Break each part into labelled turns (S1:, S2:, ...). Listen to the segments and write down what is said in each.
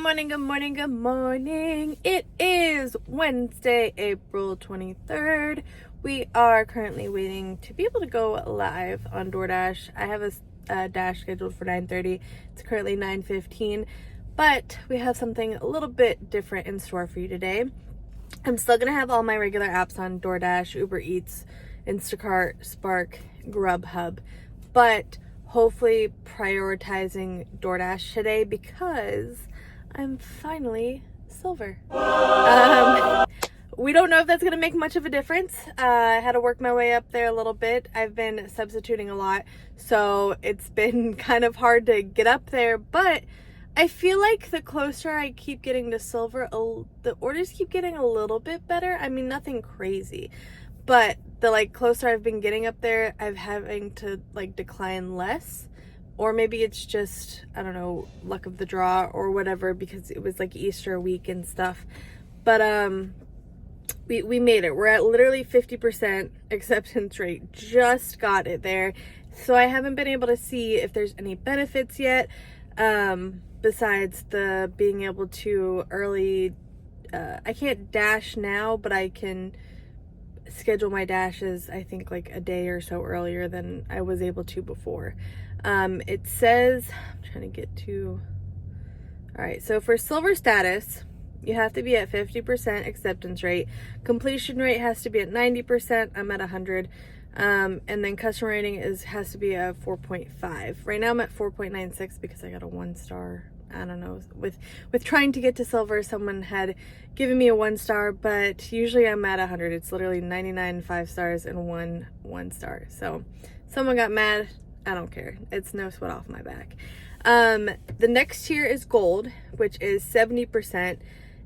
S1: morning, good morning, good morning. It is Wednesday, April 23rd. We are currently waiting to be able to go live on DoorDash. I have a dash scheduled for 9:30. It's currently 9:15, but we have something a little bit different in store for you today. I'm still going to have all my regular apps on DoorDash, Uber Eats, Instacart, Spark, Grubhub, but hopefully prioritizing DoorDash today because I'm finally silver. We don't know if that's going to make much of a difference. I had to work my way up there a little bit. I've been substituting a lot, so it's been kind of hard to get up there, but I feel like the closer I keep getting to silver, the orders keep getting a little bit better. I mean, nothing crazy, but the closer I've been getting up there, I'm having to decline less, or maybe it's just, I don't know, luck of the draw or whatever, because it was Easter week and stuff. But we made it. We're at literally 50% acceptance rate. Just got it there. So I haven't been able to see if there's any benefits yet, besides the being able to early, I can't dash now, but I can schedule my dashes, I think a day or so earlier than I was able to before. It says, I'm trying to get to, all right, so for silver status, you have to be at 50% acceptance rate. Completion rate has to be at 90%. I'm at 100. And then customer rating has to be a 4.5. Right now I'm at 4.96 because I got a 1-star. I don't know, with trying to get to silver, someone had given me a 1-star, but usually I'm at 100. It's literally 99 5-stars and 1 star. So someone got mad. I don't care. It's no sweat off my back. The next tier is gold, which is 70%.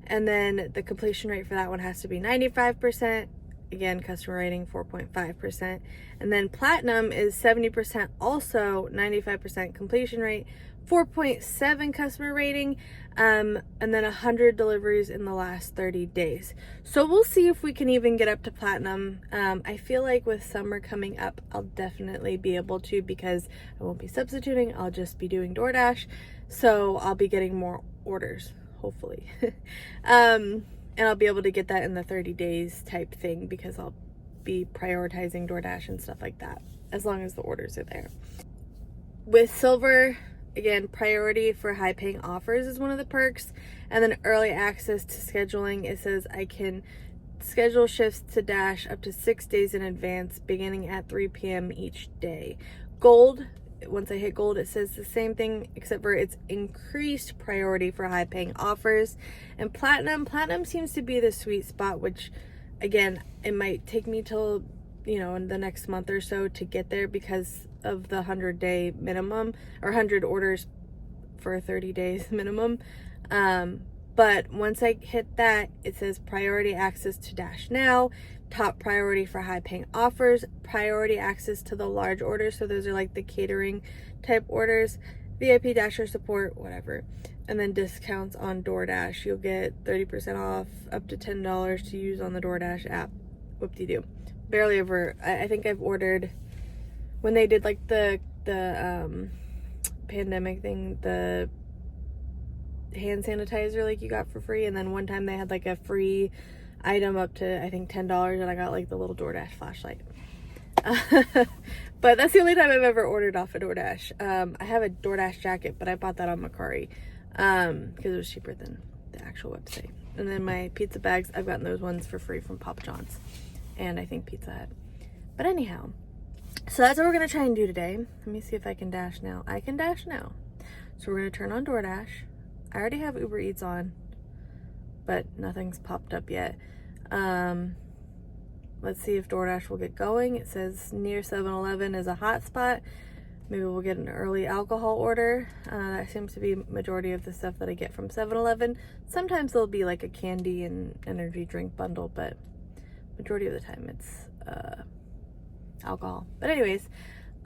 S1: And then the completion rate for that one has to be 95%. Again, customer rating 4.5%. And then platinum is 70%, also 95% completion rate, 4.7 customer rating, and then 100 deliveries in the last 30 days. So we'll see if we can even get up to platinum. I feel like with summer coming up, I'll definitely be able to, because I won't be substituting. I'll just be doing DoorDash. So I'll be getting more orders, hopefully. And I'll be able to get that in the 30 days type thing, because I'll be prioritizing DoorDash and stuff like that, as long as the orders are there. With silver, again, priority for high paying offers is one of the perks. And then early access to scheduling, it says I can schedule shifts to dash up to 6 days in advance, beginning at 3 p.m. each day. Gold, once I hit gold, it says the same thing, except for it's increased priority for high paying offers. And platinum seems to be the sweet spot, which again, it might take me till, in the next month or so to get there, because of the 100-day minimum, or 100 orders for 30 days minimum. But once I hit that, it says priority access to dash now, top priority for high paying offers, priority access to the large orders. So those are the catering type orders, VIP dasher support, whatever. And then discounts on DoorDash. You'll get 30% off, up to $10 to use on the DoorDash app. Whoop-de-doo. Barely ever, I think I've ordered, when they did the pandemic thing, the hand sanitizer you got for free, and then one time they had a free item up to I think $10, and I got the little DoorDash flashlight. But that's the only time I've ever ordered off of DoorDash. I have a DoorDash jacket, but I bought that on Mercari because it was cheaper than the actual website. And then my pizza bags, I've gotten those ones for free from Papa John's and I think Pizza Hut. But anyhow, so that's what we're gonna try and do today. Let me see if I can dash now. I can dash now. So we're gonna turn on DoorDash. I already have Uber Eats on, but nothing's popped up yet. Let's see if DoorDash will get going. It says near 7-Eleven is a hot spot. Maybe we'll get an early alcohol order. That seems to be majority of the stuff that I get from 7-Eleven. Sometimes there'll be a candy and energy drink bundle, but majority of the time it's alcohol. But anyways,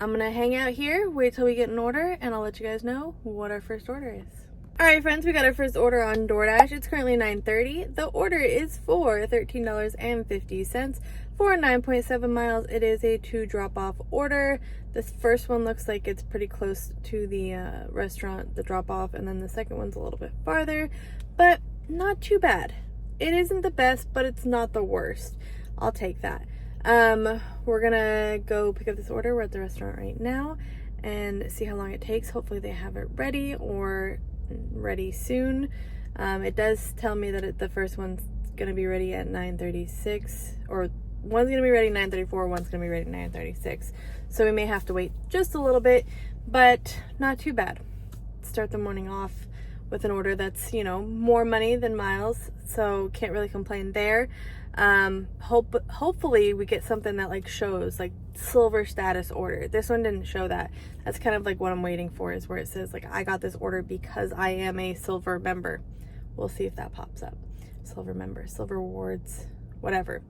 S1: I'm gonna hang out here, wait till we get an order, and I'll let you guys know what our first order is. Alright friends, we got our first order on DoorDash. It's currently 9:30. The order is for $13.50 for 9.7 miles. It is a 2 drop-off order. This first one looks like it's pretty close to the restaurant, the drop-off, and then the second one's a little bit farther, but not too bad. It isn't the best, but it's not the worst. I'll take that. We're gonna go pick up this order. We're at the restaurant right now and see how long it takes. Hopefully they have it ready or ready soon. It does tell me that the first one's gonna be ready at 9:36, or one's gonna be ready 9:34, one's gonna be ready 9:36. So we may have to wait just a little bit, but not too bad. Start the morning off with an order that's, you know, more money than miles, so can't really complain there. Hopefully we get something that like shows like silver status order. This one didn't show that. That's kind of like what I'm waiting for, is where it says like I got this order because I am a silver member. We'll see if that pops up. Silver member, silver rewards, whatever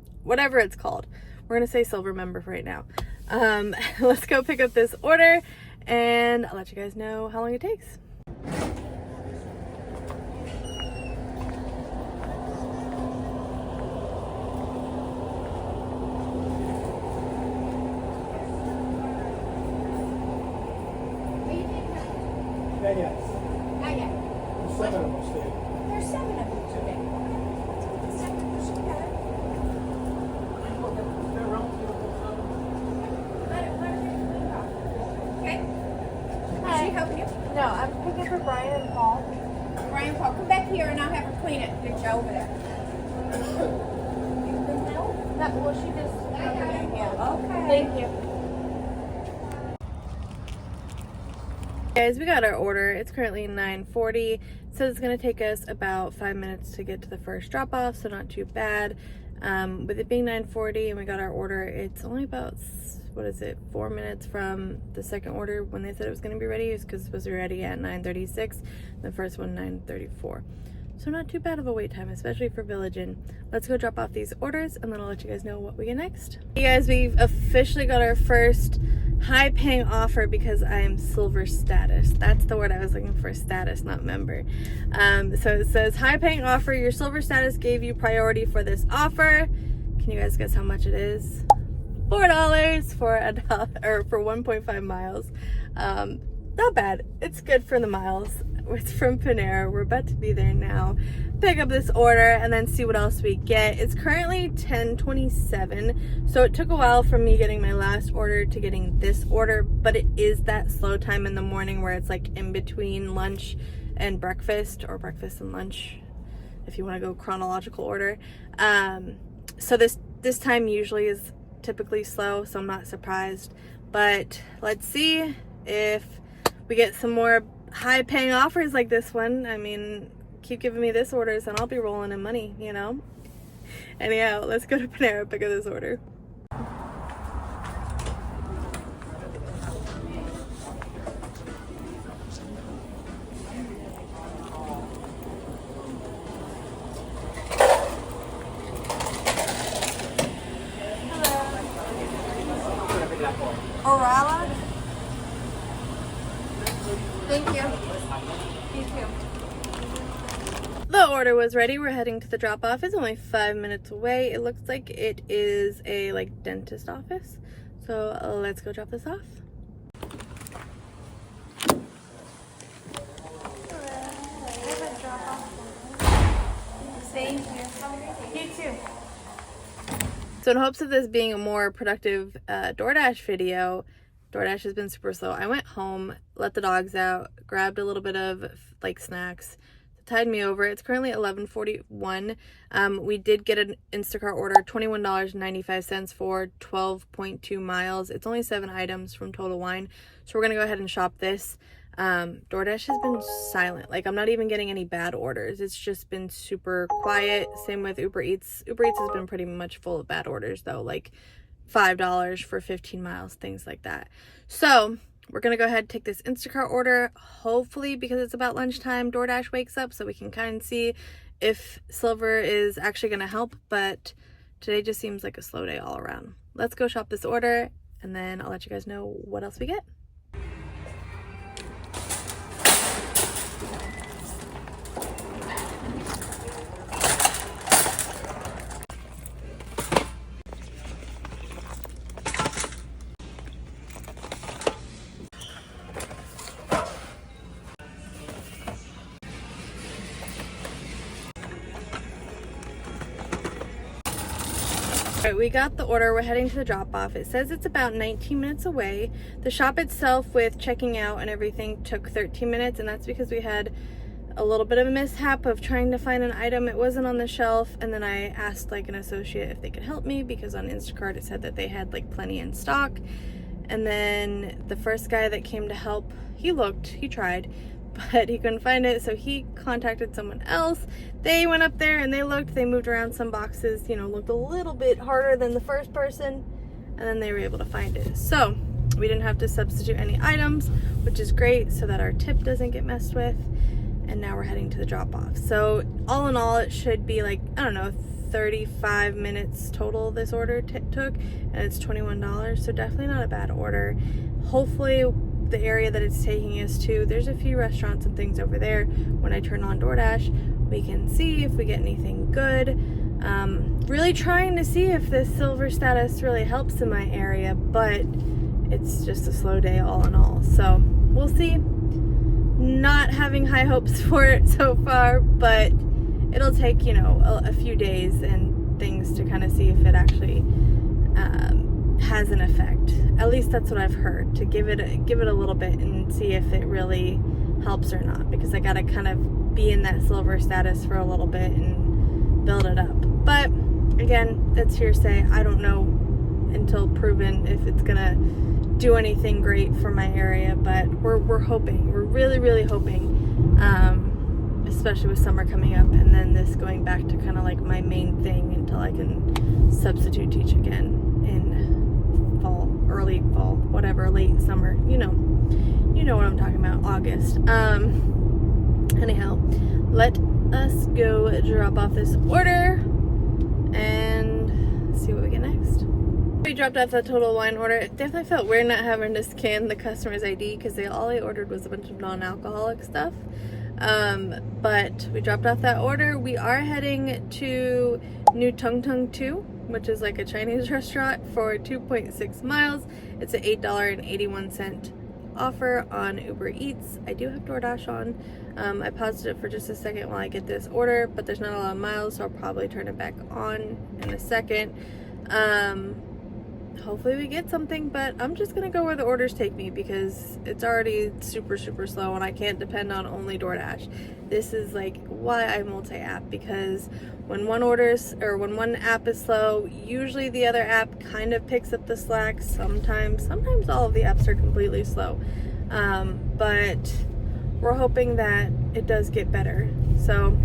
S1: it's called. We're gonna say silver member for right now. Let's go pick up this order and I'll let you guys know how long it takes.
S2: There's 7 of them today. Okay. Is she helping you?
S1: No, I'm picking for Brian and Paul.
S2: Brian, Paul, come back here and I'll have her clean it. Get you over there. You can help?
S1: No, well, she just.
S2: Okay.
S1: Thank you. Guys, we got our order. It's currently 9:40. It says it's gonna take us about 5 minutes to get to the first drop off, so not too bad. With it being 9:40 and we got our order, it's only about, what is it, 4 minutes from the second order when they said it was gonna be ready. It's because it was supposed to be ready at 9:36. The first one 9:34. So not too bad of a wait time, especially for Village Inn. Let's go drop off these orders and then I'll let you guys know what we get next. Hey guys, we've officially got our first high paying offer because I am silver status. That's the word I was looking for, status, not member. So it says high paying offer. Your silver status gave you priority for this offer. Can you guys guess how much it is? $4 for for 1.5 miles. Not bad. It's good for the miles. It's from Panera. We're about to be there now. Pick up this order and then see what else we get. It's currently 10:27, so it took a while from me getting my last order to getting this order, but it is that slow time in the morning where it's like in between lunch and breakfast, or breakfast and lunch, if you want to go chronological order. So this time usually is typically slow, so I'm not surprised. But let's see if we get some more high paying offers like this one. I mean, keep giving me this orders and I'll be rolling in money, you know? Anyhow, let's go to Panera, pick up this order. Orala? Thank you. You too. The order was ready. We're heading to the drop off. It's only 5 minutes away. It looks like it is a like dentist office. So let's go drop this off. Thank you. You too. So in hopes of this being a more productive DoorDash video, DoorDash has been super slow. I went home, let the dogs out, grabbed a little bit of like snacks, tied me over. It's currently 11:41. We did get an Instacart order, $21.95 for 12.2 miles. It's only 7 items from Total Wine. So we're gonna go ahead and shop this. DoorDash has been silent. Like, I'm not even getting any bad orders. It's just been super quiet. Same with Uber Eats. Uber Eats has been pretty much full of bad orders though, like $5 for 15 miles, things like that. So we're gonna go ahead and take this Instacart order. Hopefully, because it's about lunchtime, DoorDash wakes up so we can kind of see if silver is actually gonna help. But today just seems like a slow day all around. Let's go shop this order and then I'll let you guys know what else we get. Alright, we got the order. We're heading to the drop-off. It says it's about 19 minutes away. The shop itself with checking out and everything took 13 minutes, and that's because we had a little bit of a mishap of trying to find an item. It wasn't on the shelf, and then I asked like an associate if they could help me because on Instacart it said that they had like plenty in stock. And then the first guy that came to help, he tried, but he couldn't find it, so he contacted someone else. They went up there and they looked, they moved around some boxes, you know, looked a little bit harder than the first person, and then they were able to find it. So we didn't have to substitute any items, which is great, so that our tip doesn't get messed with. And now we're heading to the drop-off. So all in all, it should be like, I don't know, 35 minutes total this order took, and it's $21, so definitely not a bad order. Hopefully the area that it's taking us to, there's a few restaurants and things over there. When I turn on DoorDash, we can see if we get anything good. Really trying to see if this silver status really helps in my area, but it's just a slow day all in all. So we'll see. Not having high hopes for it so far, but it'll take, you know, a few days and things to kind of see if it actually has an effect. At least that's what I've heard, to give it a little bit and see if it really helps or not, because I gotta kind of be in that silver status for a little bit and build it up. But again, that's hearsay. I don't know until proven if it's gonna do anything great for my area, but we're hoping. We're really hoping, especially with summer coming up and then this going back to kind of like my main thing until I can substitute teach again in fall, early fall, whatever, late summer, you know what I'm talking about, August. Anyhow, let us go drop off this order and see what we get next. We dropped off the Total Wine order. It definitely felt weird not having to scan the customer's ID because all they ordered was a bunch of non-alcoholic stuff. But we dropped off that order. We are heading to New Tung Tung 2, which is like a Chinese restaurant, for 2.6 miles. It's an $8.81 offer on Uber Eats. I do have DoorDash on. I paused it for just a second while I get this order, but there's not a lot of miles, so I'll probably turn it back on in a second. Hopefully we get something, but I'm just gonna go where the orders take me because it's already super slow and I can't depend on only DoorDash. This is like why I multi-app, because when one app is slow, usually the other app kind of picks up the slack. Sometimes all of the apps are completely slow, but we're hoping that it does get better. So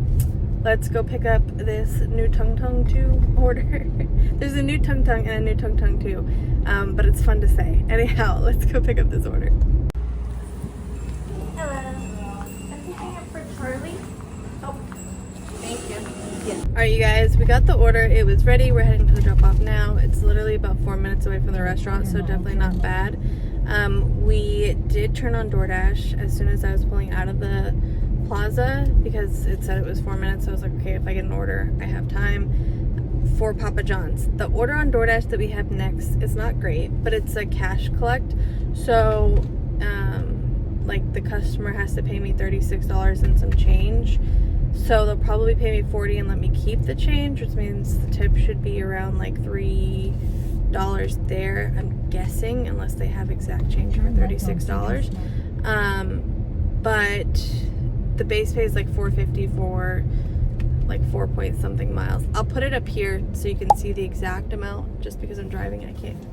S1: let's go pick up this New Tung Tung 2 order. There's a New Tung Tung and a New Tung Tung 2, but it's fun to say. Anyhow, let's go pick up this order.
S2: Hello. I'm picking up for Charlie. Oh, thank you.
S1: Yeah. Alright, you guys, we got the order. It was ready. We're heading to the drop-off now. It's literally about 4 minutes away from the restaurant, so definitely not bad. We did turn on DoorDash as soon as I was pulling out of the plaza because it said it was 4 minutes. So I was like, okay, if I get an order, I have time for Papa John's. The order on DoorDash that we have next is not great, but it's a cash collect. So like the customer has to pay me $36 and some change. So they'll probably pay me $40 and let me keep the change, which means the tip should be around like $3 there, I'm guessing, unless they have exact change for $36. But the base pay is like $4.50 for like 4 point something miles. I'll put it up here so you can see the exact amount. Just because I'm driving, I can't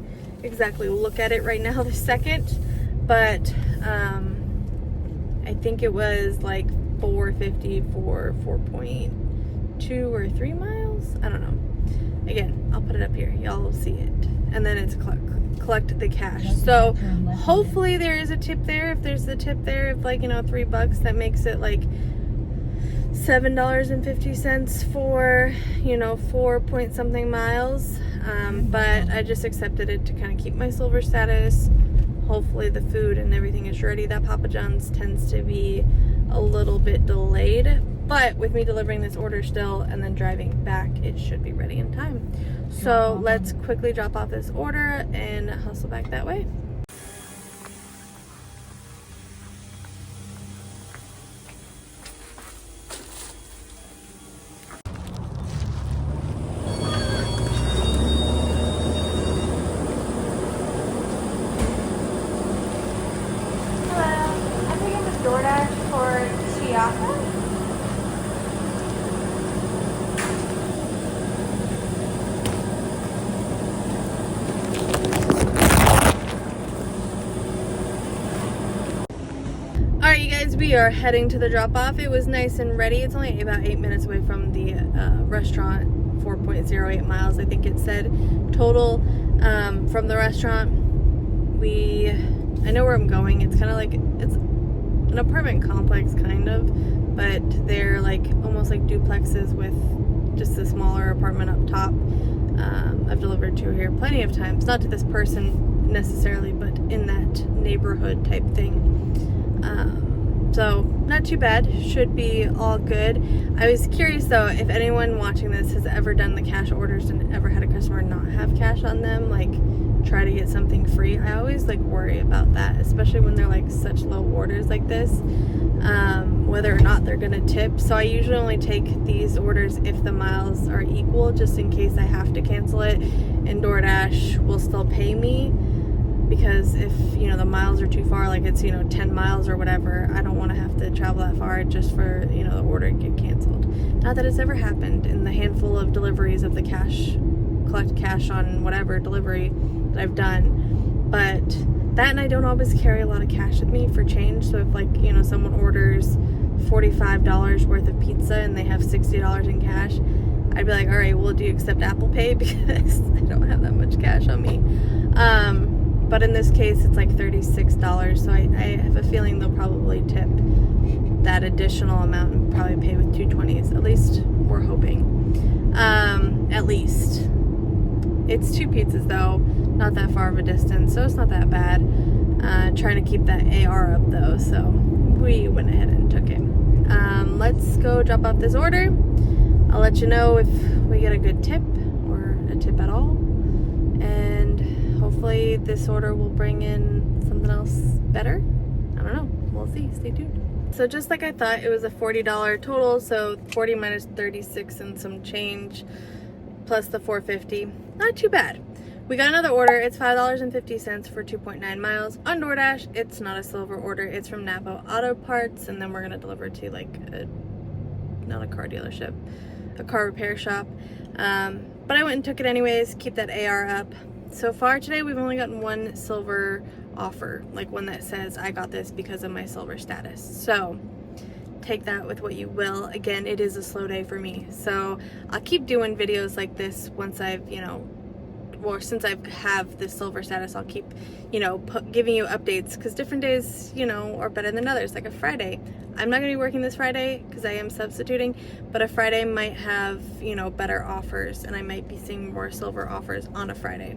S1: exactly look at it right now this second, but I think it was like $4.50 for 4.2 or 3 miles. I don't know. Again, I'll put it up here. Y'all will see it. And then it's collect the cash. So hopefully there is a tip there. If there's a tip there of like, $3, that makes it like $7.50 for, 4 point something miles. But I just accepted it to kind of keep my silver status. Hopefully the food and everything is ready. That Papa John's tends to be a little bit delayed, but with me delivering this order still and then driving back, it should be ready in time. So let's quickly drop off this order and hustle back that way. we are heading to the drop-off. It was nice and ready. It's only about 8 minutes away from the restaurant, 4.08 miles, I think it said, total from the restaurant. I know where I'm going. It's kind of like, it's an apartment complex, kind of, but they're like almost like duplexes with just a smaller apartment up top. I've delivered to here plenty of times, not to this person necessarily, but in that neighborhood type thing. So not too bad, should be all good. I was curious though if anyone watching this has ever done the cash orders and ever had a customer not have cash on them, like try to get something free. I always like worry about that, especially when they're like such low orders like this, whether or not they're gonna tip. So I usually only take these orders if the miles are equal, just in case I have to cancel it, and DoorDash will still pay me. Because if, you know, the miles are too far, like it's, you know, 10 miles or whatever, I don't want to have to travel that far just for, you know, the order to get canceled. Not that it's ever happened in the handful of deliveries of the collect cash on whatever delivery that I've done. But that, and I don't always carry a lot of cash with me for change. So if, like, you know, someone orders $45 worth of pizza and they have $60 in cash, I'd be like, all right, well, do you accept Apple Pay? Because I don't have that much cash on me. But in this case, it's like $36, so I have a feeling they'll probably tip that additional amount and probably pay with 220s. At least we're hoping. At least. It's 2 pizzas though, not that far of a distance, so it's not that bad. Trying to keep that AR up though, so we went ahead and took it. Let's go drop off this order. I'll let you know if we get a good tip or a tip at all. And hopefully this order will bring in something else better. I don't know. We'll see. Stay tuned. So just like I thought, it was a $40 total. So 40 minus 36 and some change plus the $4.50. Not too bad. We got another order. It's $5.50 for 2.9 miles on DoorDash. It's not a silver order. It's from Napa Auto Parts. And then we're going to deliver to like not a car dealership, a car repair shop. But I went and took it anyways. Keep that AR up. So far today, we've only gotten one silver offer, like one that says I got this because of my silver status. So take that with what you will. Again, it is a slow day for me. So I'll keep doing videos like this once I've, you know, or since I have the silver status, I'll keep, you know, giving you updates, because different days, you know, are better than others. Like a Friday, I'm not going to be working this Friday because I am substituting, but a Friday might have, you know, better offers, and I might be seeing more silver offers on a Friday.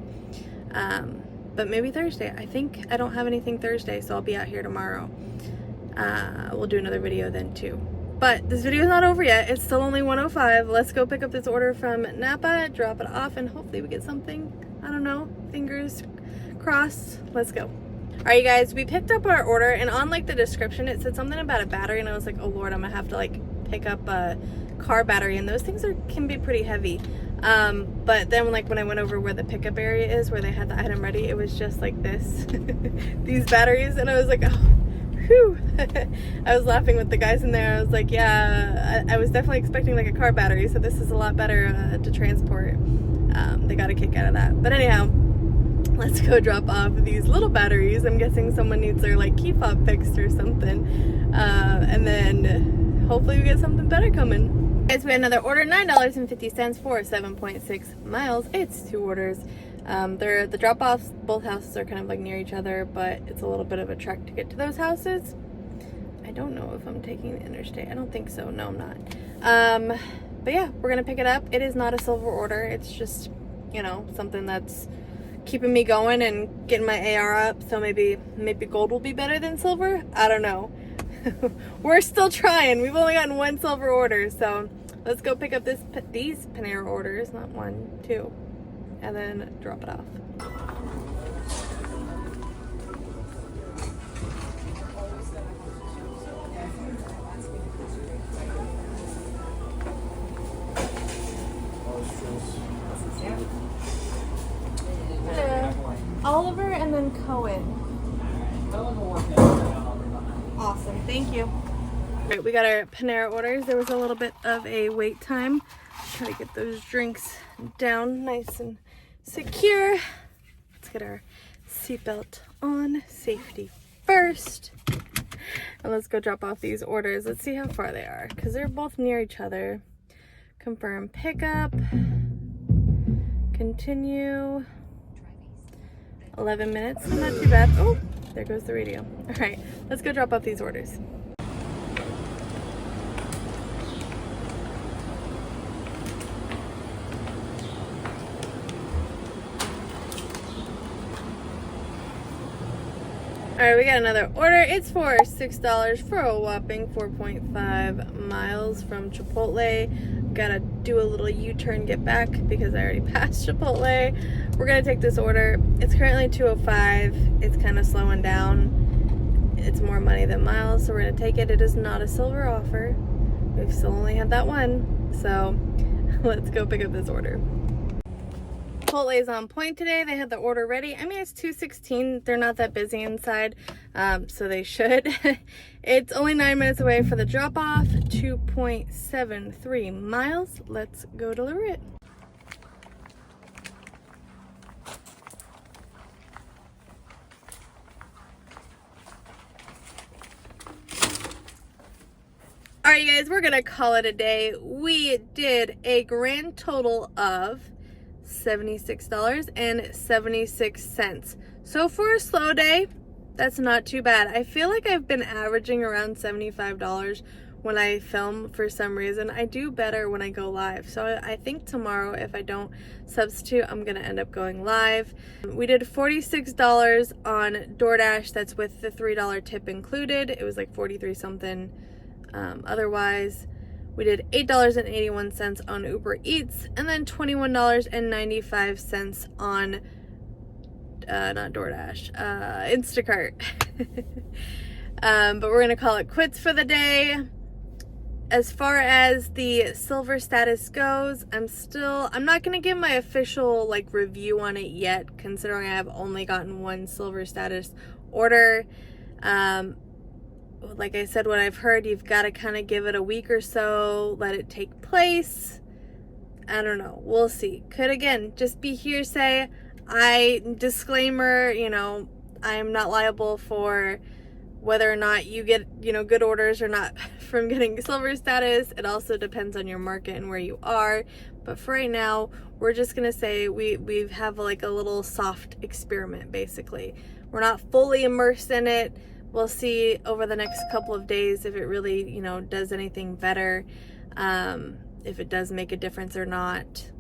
S1: But maybe Thursday. I think I don't have anything Thursday, so I'll be out here tomorrow. We'll do another video then too. But this video is not over yet. It's still only 1:05. Let's go pick up this order from Napa, drop it off, and hopefully we get something. I don't know. Fingers crossed. Let's go. All right, you guys, we picked up our order, and on like the description, it said something about a battery, and I was like, oh Lord, I'm gonna have to like pick up a car battery, and those things can be pretty heavy. But then like when I went over where the pickup area is, where they had the item ready, it was just like this, these batteries, and I was like, oh. Whew. I was laughing with the guys in there. I was like, yeah, I was definitely expecting like a car battery, so this is a lot better to transport. They got a kick out of that. But anyhow, let's go drop off these little batteries. I'm guessing someone needs their like key fob fixed or something. And then hopefully we get something better coming. Guys, we had another order, $9.50 for 7.6 miles. It's 2 orders. The drop-offs, both houses are kind of like near each other, but it's a little bit of a trek to get to those houses. I don't know if I'm taking the interstate. I don't think so. No, I'm not. But yeah, we're gonna pick it up. It is not a silver order. It's just, you know, something that's keeping me going and getting my AR up. So maybe gold will be better than silver. I don't know. We're still trying. We've only gotten 1 silver order, so let's go pick up these Panera orders, not 1, 2. And then drop it off. Oliver and then Cohen. Awesome, thank you. All right, we got our Panera orders. There was a little bit of a wait time. Try to get those drinks down nice and secure. Let's get our seatbelt on. Safety first. And let's go drop off these orders. Let's see how far they are, because they're both near each other. Confirm pickup. Continue. 11 minutes, so not too bad. Oh, there goes the radio. All right, let's go drop off these orders. All right, we got another order. It's for $6 for a whopping 4.5 miles from Chipotle. Gotta do a little U-turn, get back because I already passed Chipotle. We're gonna take this order. It's currently 2:05. It's kind of slowing down. It's more money than miles, so we're gonna take it. It is not a silver offer. We've still only had that one, so let's go pick up this order. Chipotle is on point today. They had the order ready. I mean, it's 2:16. They're not that busy inside, so they should. It's only 9 minutes away for the drop off. 2.73 miles. Let's go deliver it. All right, you guys, we're gonna call it a day. We did a grand total of $76.76. So for a slow day, that's not too bad. I feel like I've been averaging around $75 when I film for some reason. I do better when I go live. So I think tomorrow, if I don't substitute, I'm gonna end up going live. We did $46 on DoorDash. That's with the $3 tip included. It was like 43 something otherwise. We did $8.81 on Uber Eats, and then $21.95 on, not DoorDash, Instacart. But we're gonna call it quits for the day. As far as the silver status goes, I'm not gonna give my official like review on it yet, considering I have only gotten one silver status order. Like I said, what I've heard, you've got to kind of give it a week or so, let it take place. I don't know. We'll see. Could, again, just be hearsay. Disclaimer, I'm not liable for whether or not you get, good orders or not from getting silver status. It also depends on your market and where you are. But for right now, we're just going to say we have like a little soft experiment, basically. We're not fully immersed in it. We'll see over the next couple of days if it really, does anything better, if it does make a difference or not.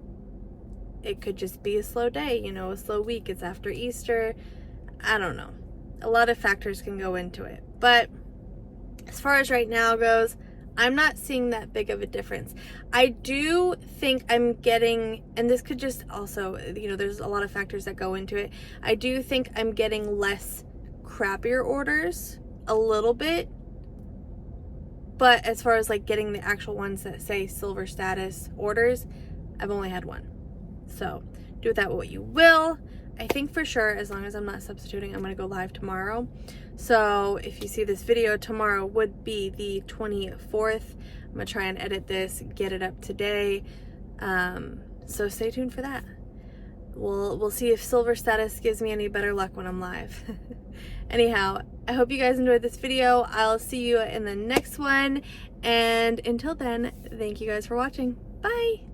S1: It could just be a slow day, a slow week. It's after Easter. I don't know. A lot of factors can go into it. But as far as right now goes, I'm not seeing that big of a difference. I do think I'm getting, and this could just also, there's a lot of factors that go into it. I do think I'm getting less crappier orders a little bit, but as far as like getting the actual ones that say silver status orders, I've only had one. So do with that what you will. I think for sure, as long as I'm not substituting, I'm gonna go live tomorrow. So if you see this video, tomorrow would be the 24th. I'm gonna try and edit this, get it up today. So stay tuned for that. We'll see if silver status gives me any better luck when I'm live. Anyhow, I hope you guys enjoyed this video. I'll see you in the next one. And until then, thank you guys for watching. Bye.